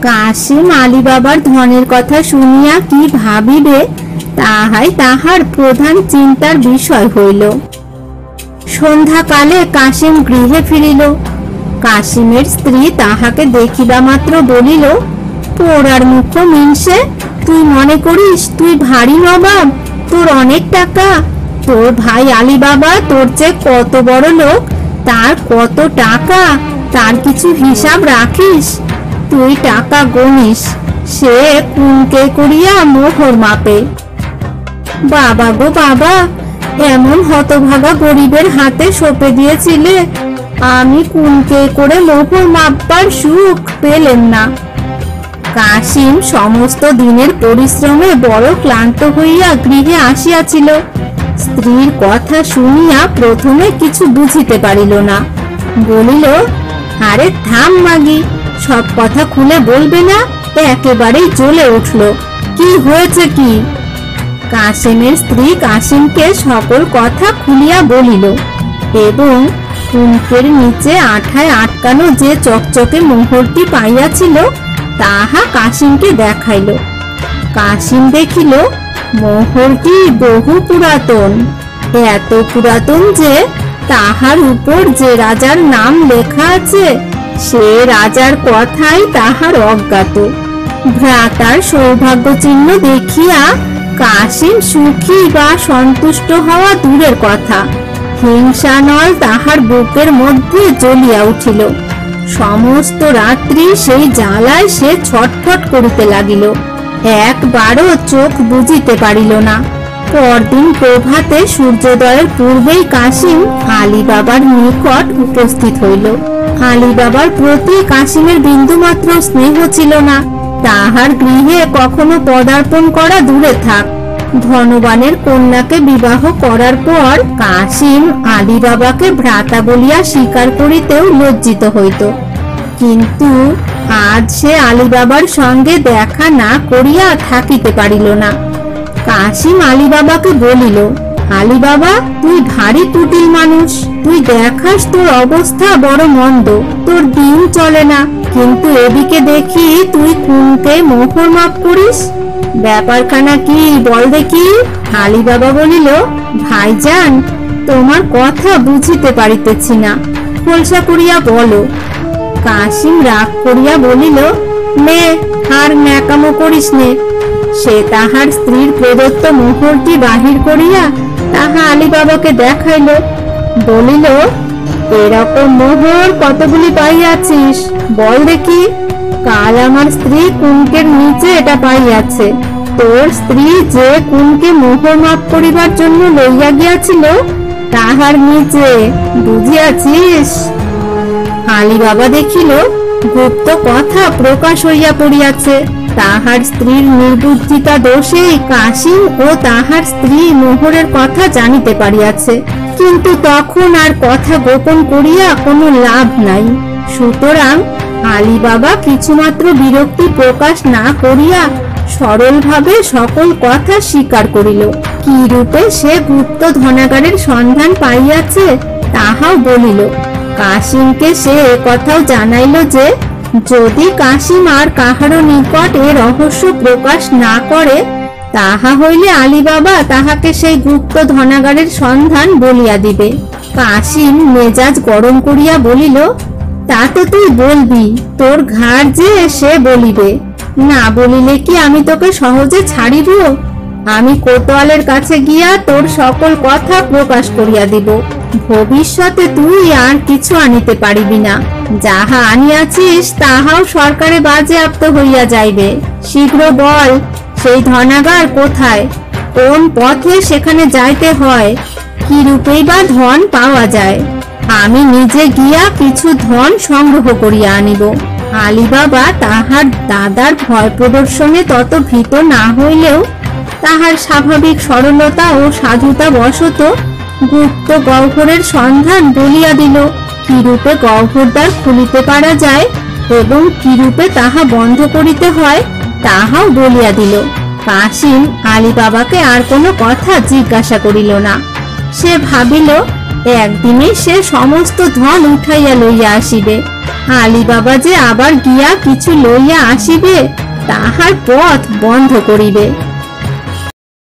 কাশিম আলী বাবার ধনের কথা শুনিয়া কি ভাবিবে তাহাই তাহার প্রধান চিন্তার বিষয় হইল। সন্ধ্যাকালে কাশিম গৃহে ফিরিল। কাশিমের স্ত্রী তাহাকে দেখিবা মাত্র বলিল, পোড়ার মুখ মিনসে, তুই মনে করিস তুই ভারী নবাব, তোর অনেক টাকা, তোর ভাই আলী বাবা তোর চেয়ে কত বড় লোক, তার কত টাকা, তার কিছু হিসাব রাখিস? তুই টাকা গনিস, সে কুনকে করিয়া মোহর মাপে। বাবা গো বাবা, এমন হতভাগা গরিবের হাতে সঁপে দিয়েছিলে, আমি কুনকে করে মোহর মাপবার সুখ পেলেন না। কাশিম সমস্ত দিনের পরিশ্রমে বড় ক্লান্ত হইয়া গৃহে আসিয়াছিল। স্ত্রীর কথা শুনিয়া প্রথমে কিছু বুঝিতে পারিল না। বলিল, আরে থাম মাগি, সব কথা খুলে বলবে না? একেবারেই জ্বলে উঠল। কি হয়েছে কি? কাশিমের স্ত্রী কাশিমকে সকল কথা খুলিয়া বলিল এবং কুনকের নিচে আঠায় আটকানো যে চকচকে মোহরটি পাইয়াছিল তাহা কাশিমকে দেখাইল। কাশিম দেখিল মোহরটি বহু পুরাতন, এত পুরাতন যে তাহার উপর যে রাজার নাম লেখা আছে সে রাজার কথাই তাহার অজ্ঞাত। ভ্রাতার সৌভাগ্য চিহ্ন দেখিয়া কাশিম সুখী বা সন্তুষ্ট হওয়া দূরের কথা, হিংসা নল তাহার বুকের মধ্যে জ্বলিয়া উঠিল। সমস্ত রাত্রি সেই জ্বালায় সে ছটফট করিতে লাগিল, একবারও চোখ বুজিতে পারিল না। পরদিন প্রভাতে সূর্যোদয়ের পূর্বেই কাশিম আলী বাবার নিকট উপস্থিত হইল। আলী বাবার প্রতি কাশিমের বিন্দুমাত্র স্নেহ ছিল না। তাহার গৃহে কখনো পদার্পণ করা দূরে থাক, ধনবানের কন্যাকে বিবাহ করার পর কাশিম আলী বাবাকে ভ্রাতা বলিয়া স্বীকার করিতেও লজ্জিত হইত। কিন্তু আজ সে আলী বাবার সঙ্গে দেখা না করিয়া থাকিতে পারিল না। কাশিম আলী বাবাকে বলিল, আলী বাবা, তুই ভারী কুটিল মানুষ, তুই দেখাস তোর অবস্থা বড় মন্দ, তোর দিন চলে না, কিন্তু এদিকে দেখি তুই কুনকে মোহর মাপ করিস। ব্যাপারখানা কি বল দেখি? আলী বাবা বলিল, ভাইজান, তোমার কথা বুঝিতে পারিতেছি না, খোলসা করিয়া বলো। কাশিম রাগ করিয়া বলিল, নে, আর ন্যাকামো করিস নে। সে তাহার স্ত্রীর প্রদত্ত মোহরটি বাহির করিয়া তাহা আলী বাবাকে দেখাইল। বলিল, এরকম মোহর কতগুলি পাইয়াছিস বল দেখি? কাল আমার স্ত্রী কুনকের নিচে এটা পাইয়াছে। তোর স্ত্রী যে কুনকে মোহর মাপ করিবার জন্য লইয়া গিয়াছিল তাহার নিচে, বুঝিয়াছিস? আলী বাবা দেখিল গুপ্ত কথা প্রকাশ হইয়া পড়িয়াছে। তাহার স্ত্রীর নির্বুদ্ধিতা দোষেই কাশিম ও তাহার স্ত্রী মোহরের কথা জানিতে পারিয়াছে, কিন্তু তখন আর কথা গোপন করিয়া কোনো লাভ নাই। সুতরাং আলী বাবা কিছুমাত্র বিরক্তি প্রকাশ না করিয়া সরলভাবে সকল কথা স্বীকার করিল। কি রূপে সে গুপ্ত ধনাগারের সন্ধান পাইয়াছে তাহাও বলিল। কাশিমকে সে একথাও জানাইল যে যদি কাশিম আর কাহারও নিকট এ রহস্য প্রকাশ না করে তাহা হইলে আলী বাবা তাহাকে সেই গুপ্ত ধনাগারের সন্ধান বলিয়া দিবে। কাশিম মেজাজ গরম করিয়া বলিল, তা তো তুই বলবি, তোর ঘাড় যে সে বলিবে, না বলিলে কি আমি তোকে সহজে ছাড়িব? আমি কোতোয়ালের কাছে গিয়া তোর সকল কথা প্রকাশ করিয়া দিব। ভবিষ্যতে তুই আর কিছু আনিতে পারিবি না, যাহা আনিয়াছিস তাহাও সরকারে বাজেয়াপ্ত হইয়া যাইবে। শীঘ্র বল, সেই ধনাগার কোথায়, কোন পথে সেখানে যাইতে হয়, কি রূপেই বা ধন পাওয়া যায়? আমি নিজে গিয়া কিছু ধন সংগ্রহ করিয়া আনিব। আলী বাবা তাহার দাদার ভয় প্রদর্শনে তত ভীত না হইলেও তাহার স্বাভাবিক সরলতা ও সাধুতা বশত গুপ্ত গহ্বরের সন্ধান বলিয়া দিল। কিরূপে গহ্বরদ্বার খুলিতে পারা যায় এবং কিরূপে তাহা বন্ধ করিতে হয় তাহাও বলিয়া দিল। কাশিম আলী বাবাকে আর কোনো কথা জিজ্ঞাসা করিল না। সে ভাবিল একদিনে সে সমস্ত ধন উঠাইয়া লইয়া আসিবে। আলী বাবা যে আবার গিয়া কিছু লইয়া আসিবে তাহার পথ বন্ধ করিবে।